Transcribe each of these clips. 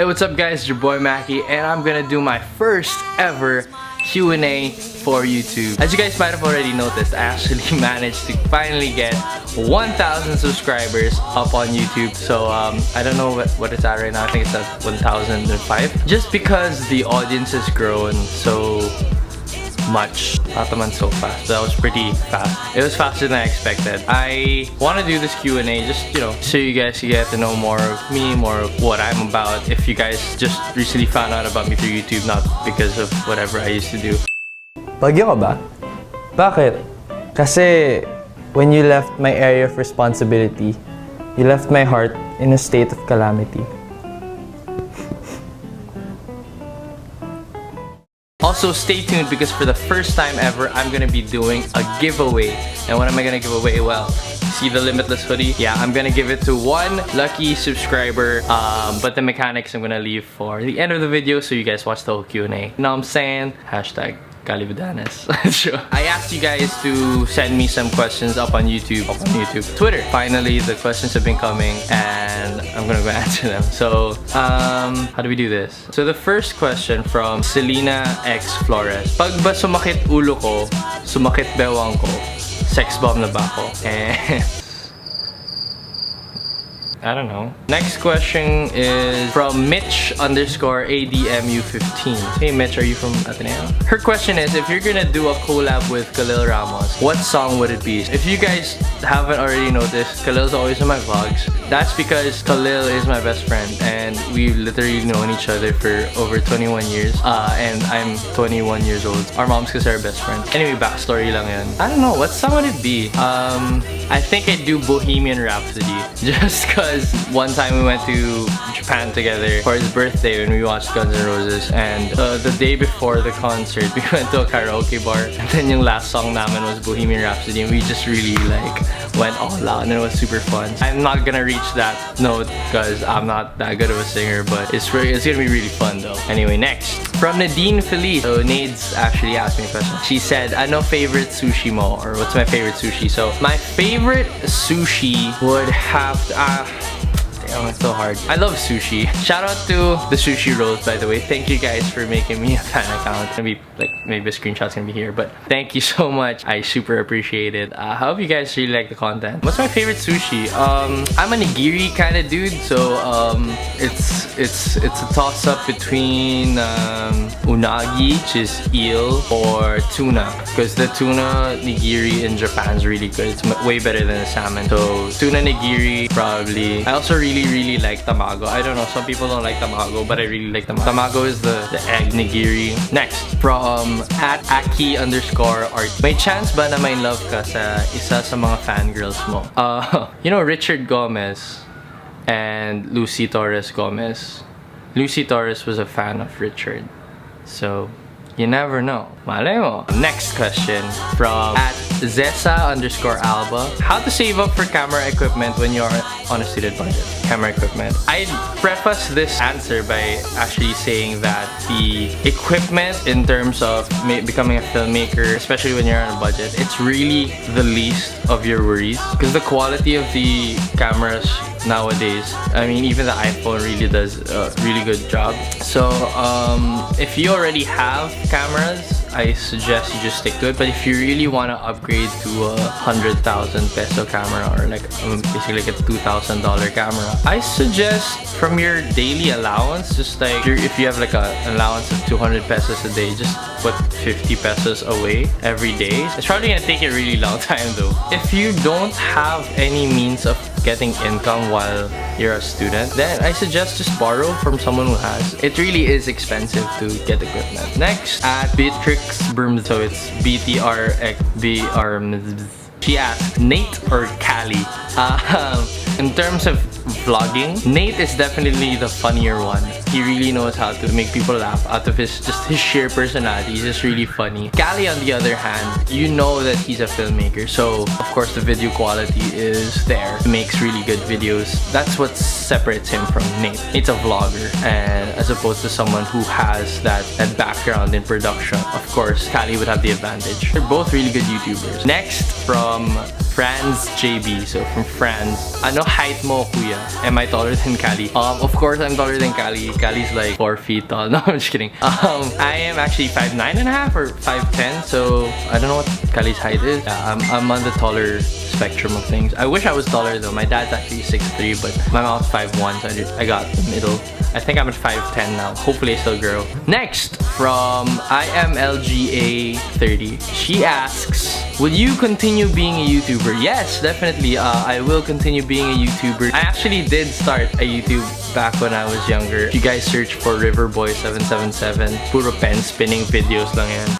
Hey, what's up guys, it's your boy Maqui, and I'm gonna do my first ever Q&A for YouTube. As you guys might have already noticed, I actually managed to finally get 1,000 subscribers up on YouTube. So I don't know what it's at right now. I think it's at 1,005. Just because the audience has grown so much. Not naman so fast. That was pretty fast. It was faster than I expected. I want to do this Q&A just, so you guys can get to know more of me, more of what I'm about. If you guys just recently found out about me through YouTube, not because of whatever I used to do. Bagyo ka ba? Bakit? Kasi when you left my area of responsibility, you left my heart in a state of calamity. Also, stay tuned because for the first time ever, I'm gonna be doing a giveaway. And what am I gonna give away? Well, see the Limitless hoodie? Yeah, I'm gonna give it to one lucky subscriber. But the mechanics I'm gonna leave for the end of the video so you guys watch the whole Q&A. You know what I'm saying? Hashtag Kalibudanes. I asked you guys to send me some questions up on YouTube, Twitter. Finally, the questions have been coming and I'm gonna go answer them. So, how do we do this? So the first question from Selena X Flores. Pag ba sumakit ulo ko, sumakit bewang ko, sex bomb na ba ako? And I don't know. Next question is from Mitch_ADMU15. Hey Mitch, are you from Ateneo? Her question is, if you're gonna do a collab with Khalil Ramos, what song would it be? If you guys haven't already noticed, Khalil's always in my vlogs. That's because Khalil is my best friend and we've literally known each other for over 21 years. And I'm 21 years old. Our moms kiss our best friends. Anyway, backstory lang yun. I don't know, what song would it be? I think I'd do Bohemian Rhapsody. Just cause one time we went to Japan together for his birthday when we watched Guns N' Roses, and the day before the concert we went to a karaoke bar and then yung last song namin was Bohemian Rhapsody and we just really went all out and it was super fun. I'm not gonna reach that note because I'm not that good of a singer, but it's gonna be really fun though. Anyway, next from Nadine Felice. So Nades actually asked me a question. She said, ano favorite sushi mo? Or what's my favorite sushi? So my favorite sushi would have to damn, it's so hard. I love sushi. Shout out to the sushi rolls, by the way. Thank you guys for making me a fan account. Maybe a screenshot's gonna be here, but thank you so much. I super appreciate it. I hope you guys really like the content. What's my favorite sushi? I'm a nigiri kind of dude, so it's a toss up between unagi, which is eel, or tuna, because the tuna nigiri in Japan is really good. It's way better than the salmon. So tuna nigiri probably. I also really like tamago. I don't know, some people don't like tamago, but I really like tamago. Tamago is the egg nigiri. Next, from @aki_art. May chance ba na may love ka sa isa sa mga fangirls mo? You know Richard Gomez and Lucy Torres Gomez. Lucy Torres was a fan of Richard, so you never know. Malay mo. Next question from @Zesa_Alba. How to save up for camera equipment when you're on a student budget? Camera equipment. I preface this answer by actually saying that the equipment in terms of becoming a filmmaker, especially when you're on a budget, it's really the least of your worries because the quality of the cameras nowadays, I mean, even the iPhone really does a really good job. So if you already have cameras, I suggest you just stick to it. But if you really want to upgrade to a 100,000 peso camera or basically like a $2,000 camera, I suggest from your daily allowance, just like if you have like an allowance of 200 pesos a day, just put 50 pesos away every day. It's probably gonna take you a really long time though. If you don't have any means of getting income while you're a student, then I suggest just borrow from someone who has. It really is expensive to get equipment. Next, @Beatrix so it's BTRXBR. She asked, Nate or Cali? In terms of vlogging, Nate is definitely the funnier one. He really knows how to make people laugh out of his sheer personality. He's just really funny. Cali, on the other hand, you know that he's a filmmaker, so of course the video quality is there. He makes really good videos. That's what separates him from Nate. Nate's a vlogger, and as opposed to someone who has that background in production, of course Cali would have the advantage. They're both really good YouTubers. Next, from Franz JB. So from Franz. Ano height mo, kuya? Am I taller than Kali? Of course I'm taller than Kali. Kali's like 4 feet tall. No, I'm just kidding. I am actually 5'9.5" or 5'10", so I don't know what Kali's height is. Yeah, I'm on the taller spectrum of things. I wish I was taller though. My dad's actually 6'3", but my mom's 5'1", so I got the middle. I think I'm at 5'10" now. Hopefully I still grow. Next, from IMLGA30. She asks, will you continue being a YouTuber? Yes, definitely. I will continue being a YouTuber. I actually did start a YouTube back when I was younger. If you guys search for Riverboy777, puro pen spinning videos lang yan.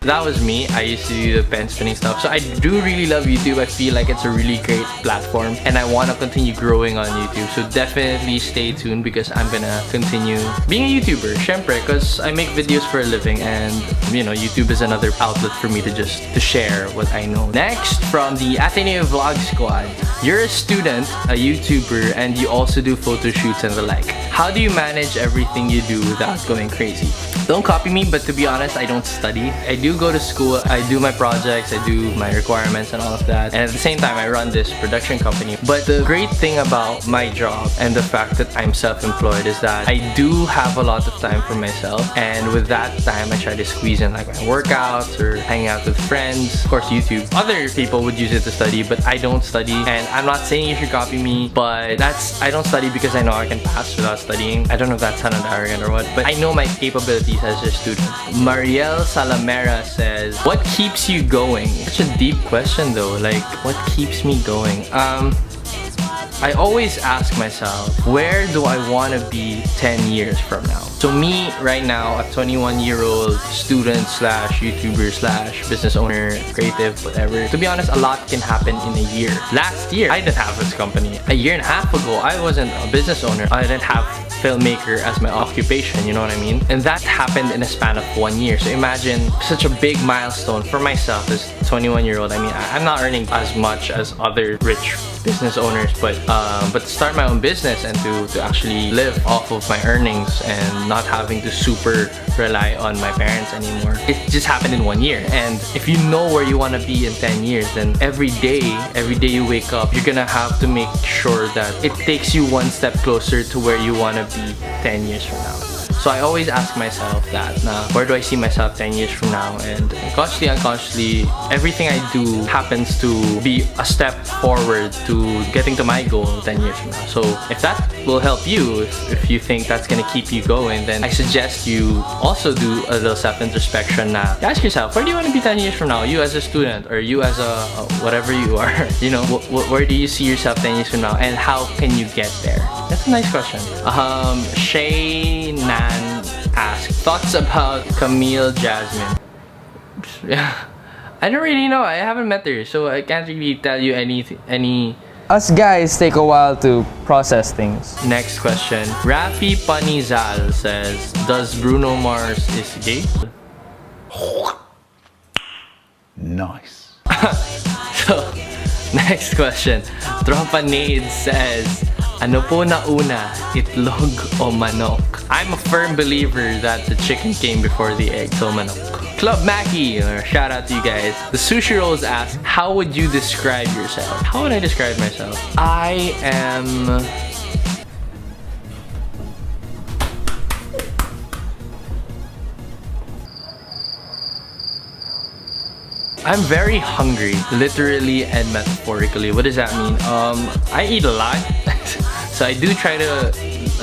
That was me. I used to do the pen spinning stuff. So I do really love YouTube. I feel like it's a really great platform and I want to continue growing on YouTube. So definitely stay tuned because I'm gonna continue being a YouTuber. Syempre, because I make videos for a living and you know, YouTube is another outlet for me to share what I know. Next, from the Ateneo Vlog Squad. You're a student, a YouTuber, and you also do photo shoots and the like. How do you manage everything you do without going crazy? Don't copy me, but to be honest, I don't study. I do go to school, I do my projects, I do my requirements and all of that. And at the same time, I run this production company. But the great thing about my job and the fact that I'm self-employed is that I do have a lot of time for myself. And with that time, I try to squeeze in like my workouts or hanging out with friends. Of course, YouTube. Other people would use it to study, but I don't study. And I'm not saying you should copy me, but I don't study because I know I can pass without studying. I don't know if that sounded arrogant or what, but I know my capabilities as a student. Marielle Salamera says, what keeps you going? Such a deep question though, like what keeps me going? I always ask myself, where do I want to be 10 years from now? So me, right now, a 21-year-old student slash YouTuber slash business owner, creative, whatever. To be honest, a lot can happen in a year. Last year, I didn't have this company. A year and a half ago, I wasn't a business owner. I didn't have filmmaker as my occupation, you know what I mean? And that happened in a span of 1 year. So imagine such a big milestone for myself as 21-year-old. I mean, I'm not earning as much as other rich business owners, but to start my own business and to actually live off of my earnings and not having to super rely on my parents anymore. It just happened in 1 year. And if you know where you want to be in 10 years, then every day you wake up, you're gonna have to make sure that it takes you one step closer to where you want to be 10 years from now. So I always ask myself that, where do I see myself 10 years from now? And consciously, unconsciously, everything I do happens to be a step forward to getting to my goal 10 years from now. So if that will help you, if you think that's gonna keep you going, then I suggest you also do a little self-introspection. Ask yourself, where do you want to be 10 years from now? You as a student, or you as a whatever you are, you know, where do you see yourself 10 years from now? And how can you get there? That's a nice question. Shay Nan asked, thoughts about Camille Jasmine? Yeah, I don't really know. I haven't met her, so I can't really tell you any. Us guys take a while to process things. Next question. Rafi Panizal says, does Bruno Mars is gay? Nice. So, next question. Tropa Nade says, ano po nauna, itlog o manok? I'm a firm believer that the chicken came before the egg, so manok. Club Maqui, shout out to you guys. The Sushi Rolls ask, how would you describe yourself? How would I describe myself? I'm very hungry, literally and metaphorically. What does that mean? I eat a lot. So I do try to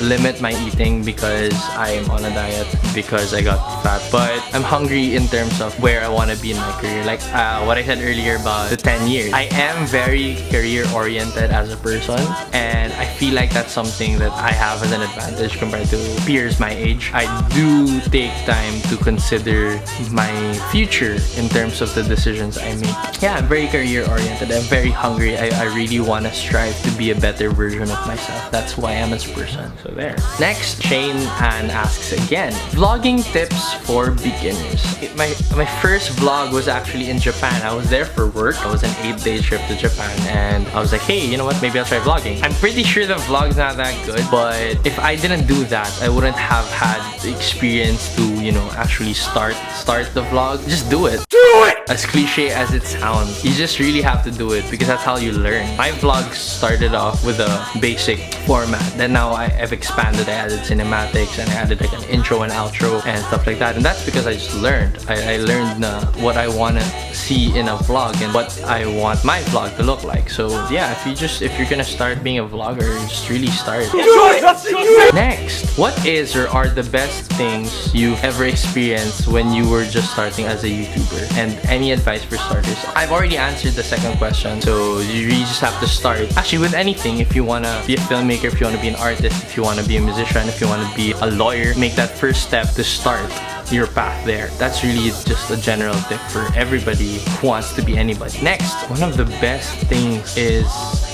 limit my eating because I am on a diet because I got fat, but I'm hungry in terms of where I want to be in my career. Like what I said earlier about the 10 years. I am very career oriented as a person, and I feel like that's something that I have as an advantage compared to peers my age. I do take time to consider my future in terms of the decisions I make. Yeah, I'm very career oriented. I'm very hungry. I really want to strive to be a better version of myself. That's who I am as a person. So So there. Next, Shane Ann asks again, vlogging tips for beginners. My first vlog was actually in Japan. I was there for work. It was an 8-day trip to Japan, and I was like, hey, you know what? Maybe I'll try vlogging. I'm pretty sure the vlog's not that good, but if I didn't do that, I wouldn't have had the experience to, you know, actually start the vlog. Just do it. Do it! As cliche as it sounds, you just really have to do it because that's how you learn. My vlogs started off with a basic format. Then now I've expanded. I added cinematics and I added like an intro and outro and stuff like that. And that's because I just learned. I learned what I want to see in a vlog and what I want my vlog to look like. So yeah, if you're gonna start being a vlogger, just really start. Next, what is or are the best things you've ever experienced when you were just starting as a YouTuber? And any advice for starters? I've already answered the second question, so you really just have to start. Actually, with anything, if you wanna be a filmmaker, if you wanna be an artist, if you wanna be a musician, if you wanna be a lawyer, make that first step to start your path there. That's really just a general tip for everybody who wants to be anybody. Next, one of the best things is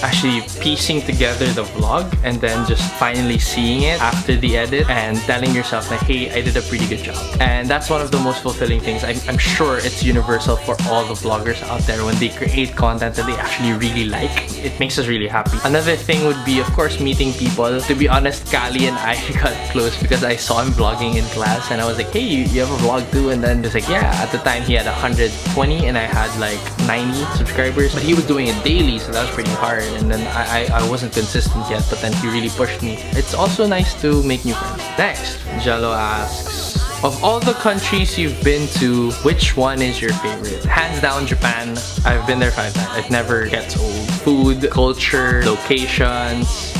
actually piecing together the vlog and then just finally seeing it after the edit and telling yourself that, hey, I did a pretty good job. And that's one of the most fulfilling things. I'm sure it's universal for all the vloggers out there. When they create content that they actually really like, it makes us really happy. Another thing would be, of course, meeting people. To be honest, Kali and I got close because I saw him vlogging in class and I was like, hey, you have a vlog too? And then he's like, yeah. At the time he had 120 and I had like 90 subscribers, but he was doing it daily, so that was pretty hard. And then I wasn't consistent yet, but then he really pushed me. It's also nice to make new friends. Next, Jello asks, of all the countries you've been to, which one is your favorite? Hands down, Japan. I've been there 5 times. It never gets old. Food, culture, locations,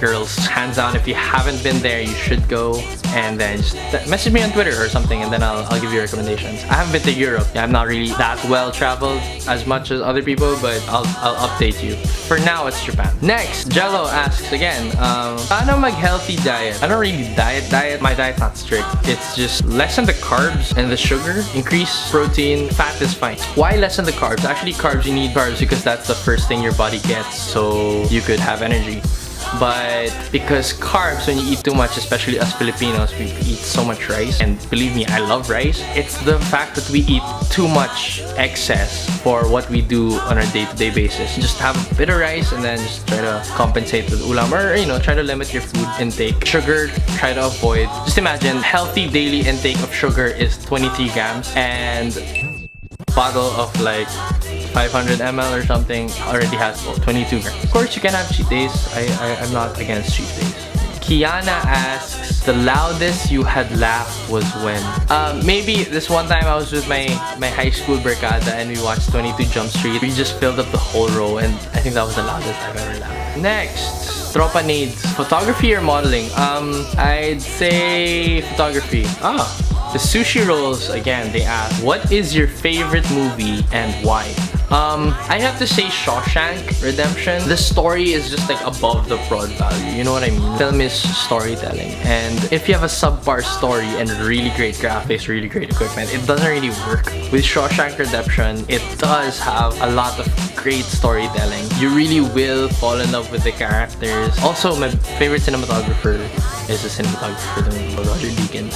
girls. Hands down, if you haven't been there, you should go. And then just message me on Twitter or something, and then I'll give you recommendations. I haven't been to Europe. I'm not really that well traveled as much as other people, but I'll update you. For now, it's Japan. Next, Jello asks again, paano mag-healthy diet? I don't really diet. My diet's not strict. It's just lessen the carbs and the sugar, increase protein, fat is fine. Why lessen the carbs? Actually, carbs, you need carbs because that's the first thing your body gets, so you could have energy. But because carbs, when you eat too much, especially us Filipinos, we eat so much rice, and believe me, I love rice. It's the fact that we eat too much excess for what we do on a day-to-day basis. Just have a bit of rice and then just try to compensate with ulam, or you know, try to limit your food intake. Sugar, try to avoid. Just imagine, healthy daily intake of sugar is 23 grams, and bottle of like 500 ml or something already has 22 grams. Of course, you can have cheat days. I'm not against cheat days. Kiana asks, the loudest you had laughed was when? Maybe this one time I was with my high school barkada and we watched 22 Jump Street. We just filled up the whole row and I think that was the loudest I've ever laughed. Next, Tropa needs photography or modeling? I'd say photography. The sushi rolls, again, they ask, what is your favorite movie and why? I have to say Shawshank Redemption. The story is just like above the broad value, you know what I mean? Film is storytelling, and if you have a subpar story and really great graphics, really great equipment, it doesn't really work. With Shawshank Redemption, it does have a lot of great storytelling. You really will fall in love with the characters. Also, my favorite cinematographer is the cinematographer for the movie, Roger Deakins.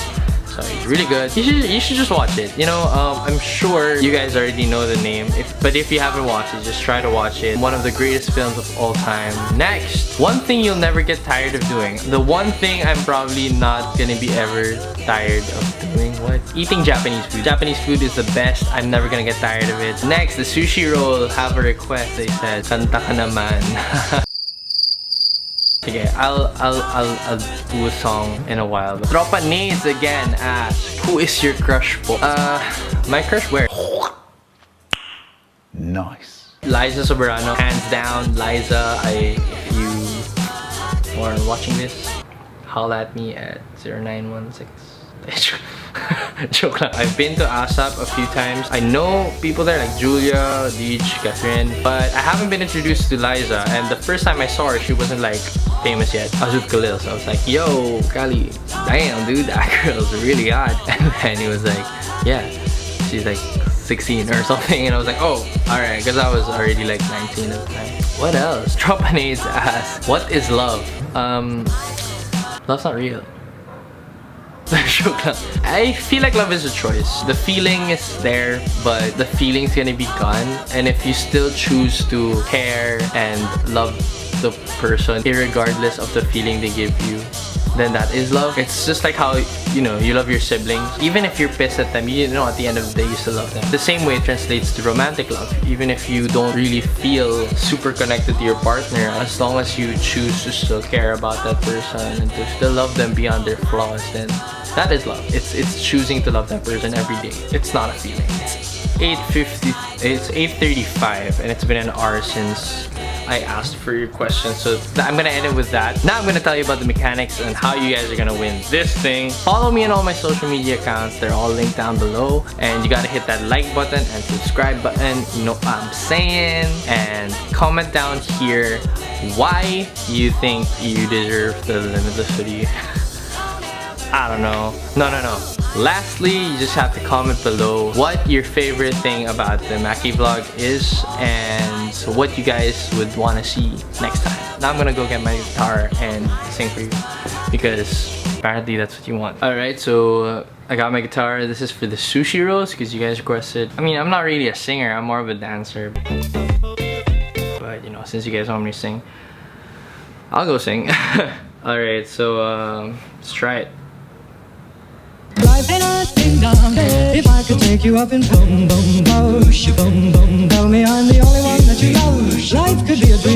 So it's really good. You should just watch it. You know, I'm sure you guys already know the name. But if you haven't watched it, just try to watch it. One of the greatest films of all time. Next, one thing you'll never get tired of doing. The one thing I'm probably not gonna be ever tired of doing. What? Eating Japanese food. Japanese food is the best. I'm never gonna get tired of it. Next, the sushi roll. Have a request. They said, kanta ka naman. Okay, I'll do a song in a while. Tropa needs again ask, who is your crush po? My crush where? Nice. Liza Soberano, hands down. Liza, if you are watching this, holla at me at 0916. Joke lang. I've been to ASAP a few times. I know people there like Julia, Deej, Catherine, but I haven't been introduced to Liza, and the first time I saw her, she wasn't like famous yet. I was with Khalil, so I was like, yo, Kali, damn dude, that girl's really hot. And then he was like, yeah, she's like 16 or something, and I was like, oh, alright, because I was already like 19 at the time. What else? Tropa needs ask, what is love? Love's not real. I feel like love is a choice. The feeling is there, but the feeling's gonna be gone. And if you still choose to care and love the person, irregardless of the feeling they give you, then that is love. It's just like how, you know, you love your siblings. Even if you're pissed at them, you know, at the end of the day, you still love them. The same way it translates to romantic love. Even if you don't really feel super connected to your partner, as long as you choose to still care about that person and to still love them beyond their flaws, then that is love. It's choosing to love that person every day. It's not a feeling. It's 8:35 and it's been an hour since I asked for your question, so I'm gonna end it with that. Now I'm gonna tell you about the mechanics and how you guys are gonna win this thing. Follow me on all my social media accounts. They're all linked down below, and you gotta hit that like button and subscribe button, you know what I'm saying, and comment down here why you think you deserve the limitless hoodie. I don't know. No. Lastly, you just have to comment below what your favorite thing about the Maqui vlog is and what you guys would want to see next time. Now I'm gonna go get my guitar and sing for you because apparently that's what you want. Alright, so I got my guitar. This is for the sushi roast because you guys requested. I mean, I'm not really a singer. I'm more of a dancer. But, you know, since you guys want me to sing, I'll go sing. Alright, so let's try it. Life ain't a ding dong. If I could take you up and boom boom boom, boom boom, tell me I'm the only one that you love. Life could be a dream.